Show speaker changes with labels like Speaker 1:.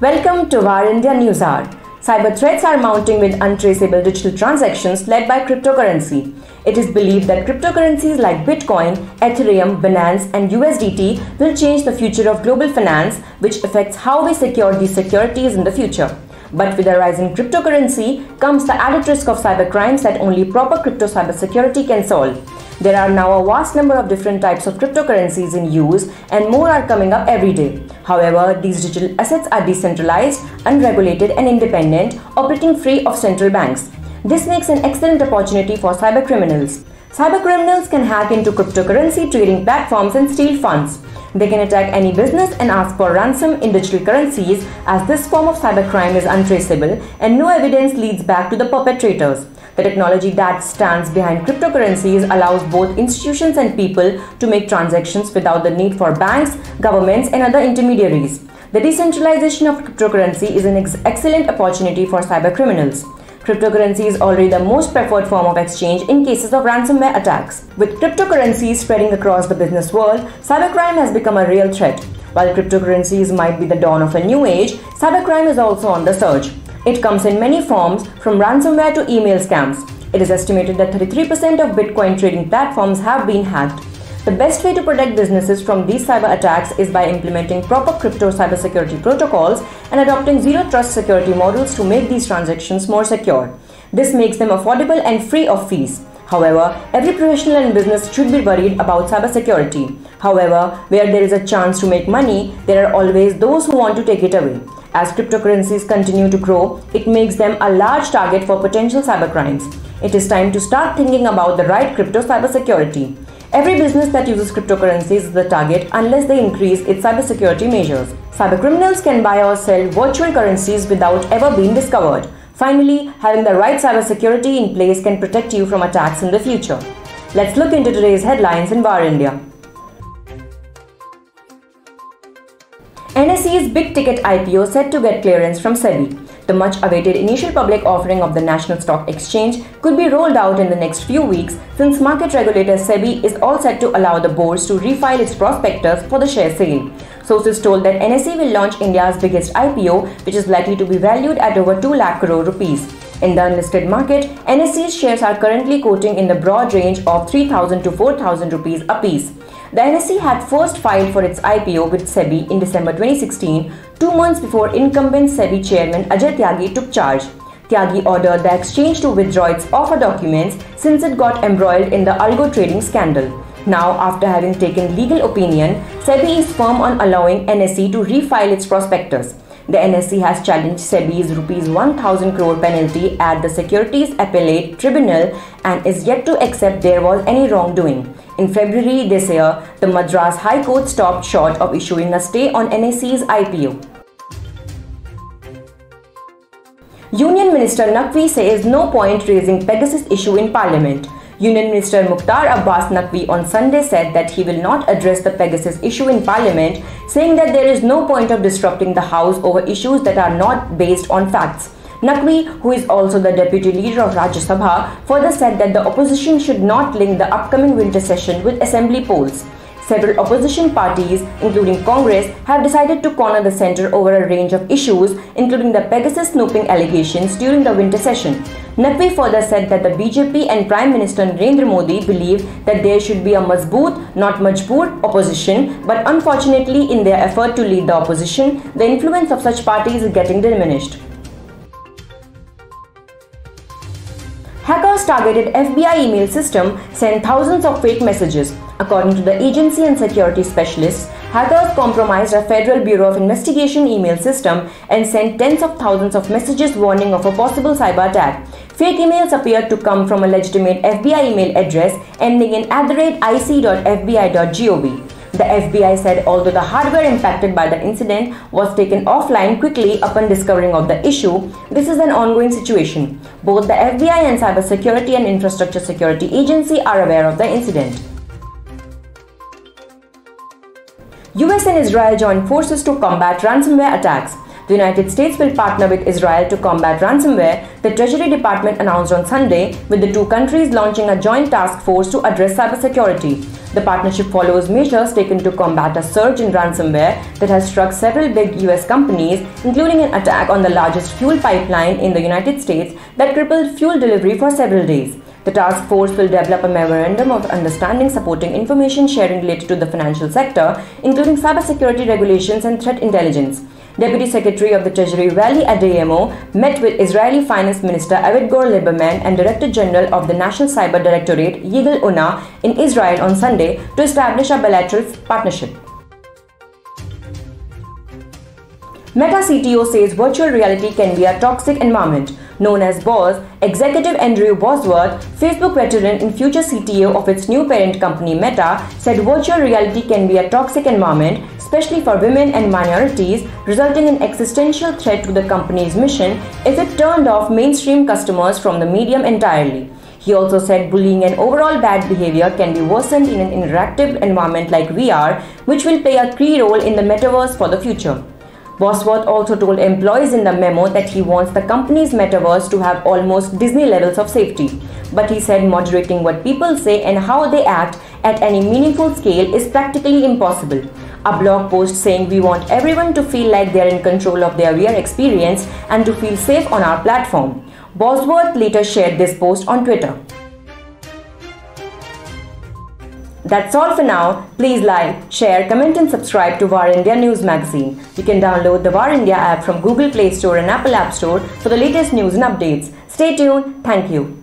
Speaker 1: Welcome to Var India News Hour. Cyber threats are mounting with untraceable digital transactions led by cryptocurrency. It is believed that cryptocurrencies like Bitcoin, Ethereum, Binance, and USDT will change the future of global finance, which affects how we secure these securities in the future. But with the rise in cryptocurrency comes the added risk of cybercrimes that only proper crypto cybersecurity can solve. There are now a vast number of different types of cryptocurrencies in use, and more are coming up every day. However, these digital assets are decentralized, unregulated and independent, operating free of central banks. This makes an excellent opportunity for cybercriminals. Cybercriminals can hack into cryptocurrency trading platforms and steal funds. They can attack any business and ask for ransom in digital currencies, as this form of cybercrime is untraceable and no evidence leads back to the perpetrators. The technology that stands behind cryptocurrencies allows both institutions and people to make transactions without the need for banks, governments, and other intermediaries. The decentralization of cryptocurrency is an excellent opportunity for cybercriminals. Cryptocurrency is already the most preferred form of exchange in cases of ransomware attacks. With cryptocurrencies spreading across the business world, cybercrime has become a real threat. While cryptocurrencies might be the dawn of a new age, cybercrime is also on the surge. It comes in many forms, from ransomware to email scams. It is estimated that 33% of Bitcoin trading platforms have been hacked. The best way to protect businesses from these cyber attacks is by implementing proper crypto cybersecurity protocols and adopting zero trust security models to make these transactions more secure. This makes them affordable and free of fees. However, every professional and business should be worried about cybersecurity. However, where there is a chance to make money, there are always those who want to take it away. As cryptocurrencies continue to grow, it makes them a large target for potential cybercrimes. It is time to start thinking about the right crypto cybersecurity. Every business that uses cryptocurrencies is the target unless they increase its cybersecurity measures. Cybercriminals can buy or sell virtual currencies without ever being discovered. Finally, having the right cybersecurity in place can protect you from attacks in the future. Let's look into today's headlines in Var India. NSE's big-ticket IPO set to get clearance from SEBI. The much-awaited initial public offering of the National Stock Exchange could be rolled out in the next few weeks, since market regulator SEBI is all set to allow the boards to refile its prospectus for the share sale. Sources told that NSE will launch India's biggest IPO, which is likely to be valued at over 2 lakh crore rupees. In the unlisted market, NSE's shares are currently quoting in the broad range of 3,000 to 4,000 rupees apiece. The NSE had first filed for its IPO with SEBI in December 2016, 2 months before incumbent SEBI chairman Ajay Tyagi took charge. Tyagi ordered the exchange to withdraw its offer documents since it got embroiled in the algo trading scandal. Now, after having taken legal opinion, SEBI is firm on allowing NSE to refile its prospectus. The NSE has challenged SEBI's Rs 1,000 crore penalty at the Securities Appellate Tribunal and is yet to accept there was any wrongdoing. In February this year, the Madras High Court stopped short of issuing a stay on NSE's IPO. Union Minister Naqvi says no point raising Pegasus issue in Parliament. Union Minister Mukhtar Abbas Naqvi on Sunday said that he will not address the Pegasus issue in Parliament, saying that there is no point of disrupting the House over issues that are not based on facts. Naqvi, who is also the deputy leader of Rajya Sabha, further said that the opposition should not link the upcoming winter session with assembly polls. Several opposition parties, including Congress, have decided to corner the centre over a range of issues, including the Pegasus snooping allegations during the winter session. Naqvi further said that the BJP and Prime Minister Narendra Modi believe that there should be a mazboot, not majboor opposition, but unfortunately in their effort to lead the opposition, the influence of such parties is getting diminished. Hackers targeted FBI email system, sent thousands of fake messages. According to the agency and security specialists, hackers compromised a Federal Bureau of Investigation email system and sent tens of thousands of messages warning of a possible cyber attack. Fake emails appeared to come from a legitimate FBI email address ending in @ic.fbi.gov. The FBI said although the hardware impacted by the incident was taken offline quickly upon discovering of the issue, this is an ongoing situation. Both the FBI and Cybersecurity and Infrastructure Security Agency are aware of the incident. US and Israel joined forces to combat ransomware attacks. The United States will partner with Israel to combat ransomware, the Treasury Department announced on Sunday, with the two countries launching a joint task force to address cybersecurity. The partnership follows measures taken to combat a surge in ransomware that has struck several big US companies, including an attack on the largest fuel pipeline in the United States that crippled fuel delivery for several days. The task force will develop a memorandum of understanding supporting information sharing related to the financial sector, including cybersecurity regulations and threat intelligence. Deputy Secretary of the Treasury Vali Adeyemo met with Israeli Finance Minister Avigdor Lieberman and Director General of the National Cyber Directorate Yigal Una in Israel on Sunday to establish a bilateral partnership. Meta CTO says virtual reality can be a toxic environment. Known as Boz, Executive Andrew Bosworth, Facebook veteran and future CTO of its new parent company Meta, said virtual reality can be a toxic environment, especially for women and minorities, resulting in existential threat to the company's mission if it turned off mainstream customers from the medium entirely. He also said bullying and overall bad behavior can be worsened in an interactive environment like VR, which will play a key role in the metaverse for the future. Bosworth also told employees in the memo that he wants the company's metaverse to have almost Disney levels of safety. But he said moderating what people say and how they act at any meaningful scale is practically impossible. A blog post saying we want everyone to feel like they are in control of their VR experience and to feel safe on our platform. Bosworth later shared this post on Twitter. That's all for now. Please like, share, comment and subscribe to VAR India News Magazine. You can download the VAR India app from Google Play Store and Apple App Store for the latest news and updates. Stay tuned. Thank you.